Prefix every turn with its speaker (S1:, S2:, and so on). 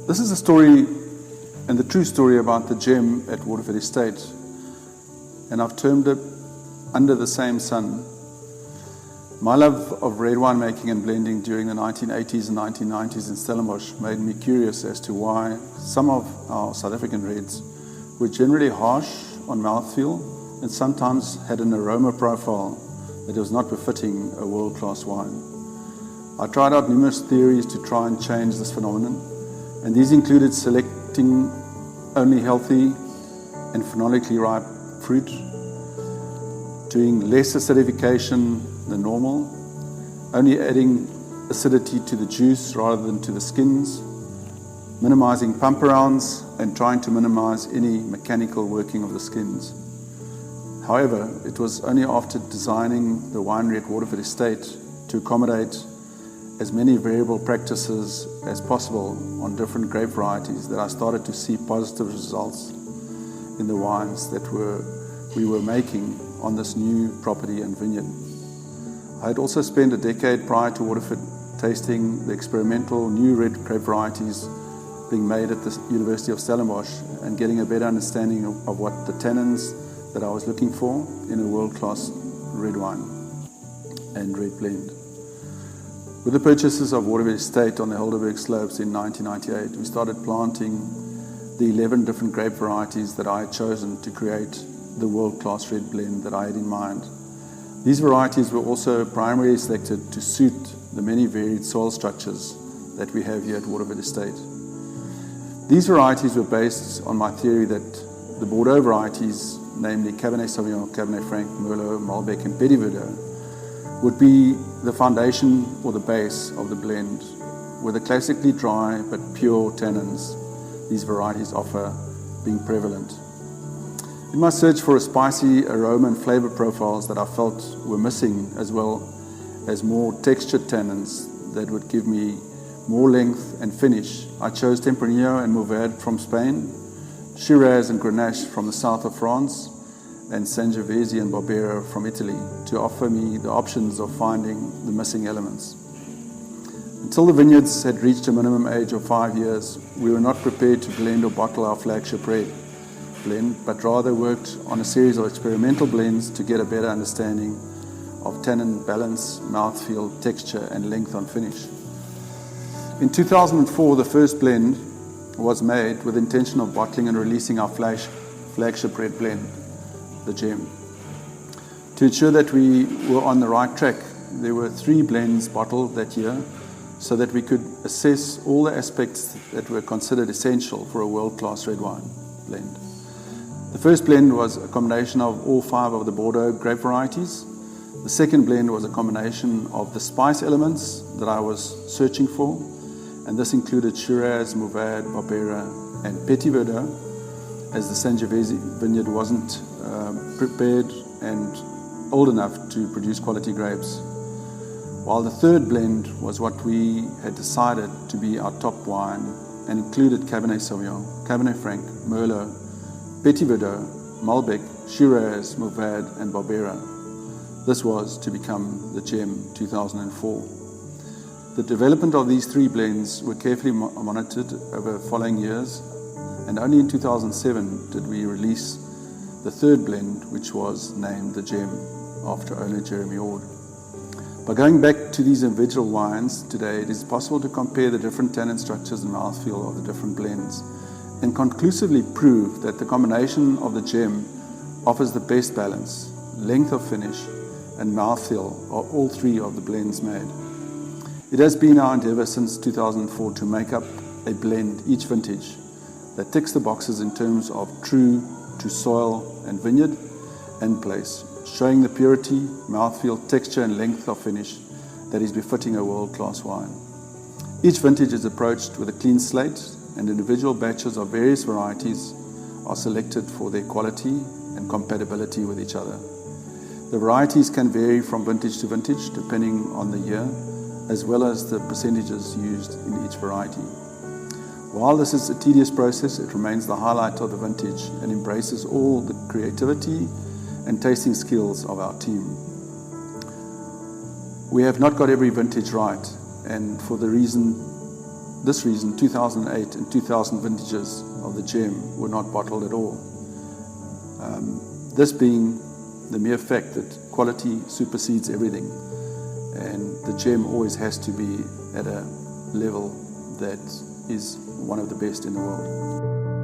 S1: This is a story and the true story about the Jem at Waterford Estate, and I've termed it Under the Same Sun. My love of red wine making and blending during the 1980s and 1990s in Stellenbosch made me curious as to why some of our South African reds were generally harsh on mouthfeel and sometimes had an aroma profile that was not befitting a world-class wine. I tried out numerous theories to try and change this phenomenon, and these included selecting only healthy and phenolically ripe fruit, doing less acidification than normal, only adding acidity to the juice rather than to the skins, minimizing pump arounds and trying to minimize any mechanical working of the skins. However, it was only after designing the winery at Waterford Estate to accommodate as many variable practices as possible on different grape varieties that I started to see positive results in the wines that we were making on this new property and vineyard. I had also spent a decade prior to Waterford tasting the experimental new red grape varieties being made at the University of Stellenbosch and getting a better understanding of what the tannins that I was looking for in a world-class red wine and red blend. With the purchases of Waterford Estate on the Helderberg slopes in 1998, we started planting the 11 different grape varieties that I had chosen to create the world-class red blend that I had in mind. These varieties were also primarily selected to suit the many varied soil structures that we have here at Waterford Estate. These varieties were based on my theory that the Bordeaux varieties, namely Cabernet Sauvignon, Cabernet Franc, Merlot, Malbec and Petit Verdot, would be the foundation or the base of the blend, with the classically dry but pure tannins these varieties offer being prevalent. In my search for a spicy aroma and flavor profiles that I felt were missing, as well as more textured tannins that would give me more length and finish, I chose Tempranillo and Mourvèdre from Spain, Shiraz and Grenache from the south of France, and Sangiovese and Barbera from Italy to offer me the options of finding the missing elements. Until the vineyards had reached a minimum age of 5 years, we were not prepared to blend or bottle our flagship red blend, but rather worked on a series of experimental blends to get a better understanding of tannin balance, mouthfeel, texture, and length on finish. In 2004, the first blend was made with the intention of bottling and releasing our flagship red blend, the Jem. To ensure that we were on the right track, there were 3 blends bottled that year so that we could assess all the aspects that were considered essential for a world-class red wine blend. The first blend was a combination of all 5 of the Bordeaux grape varieties. The second blend was a combination of the spice elements that I was searching for, and this included Shiraz, Mourvèdre, Barbera, and Petit Verdot, as the Sangiovese vineyard wasn't prepared and old enough to produce quality grapes. While the third blend was what we had decided to be our top wine and included Cabernet Sauvignon, Cabernet Franc, Merlot, Petit Verdot, Malbec, Shiraz, Mourvèdre, and Barbera. This was to become the Jem 2004. The development of these 3 blends were carefully monitored over following years, and only in 2007 did we release the third blend, which was named the Jem after owner Jeremy Ord. By going back to these individual wines today, it is possible to compare the different tannin structures and mouthfeel of the different blends and conclusively prove that the combination of the Jem offers the best balance, length of finish, and mouthfeel of all 3 of the blends made. It has been our endeavor since 2004 to make up a blend each vintage that ticks the boxes in terms of true to soil and vineyard and place, showing the purity, mouthfeel, texture and length of finish that is befitting a world-class wine. Each vintage is approached with a clean slate, and individual batches of various varieties are selected for their quality and compatibility with each other. The varieties can vary from vintage to vintage depending on the year, as well as the percentages used in each variety. While this is a tedious process, it remains the highlight of the vintage and embraces all the creativity and tasting skills of our team. We have not got every vintage right, and for the reason this reason, 2008 and 2000 vintages of the Jem were not bottled at all. This being the mere fact that quality supersedes everything, and the Jem always has to be at a level that is one of the best in the world.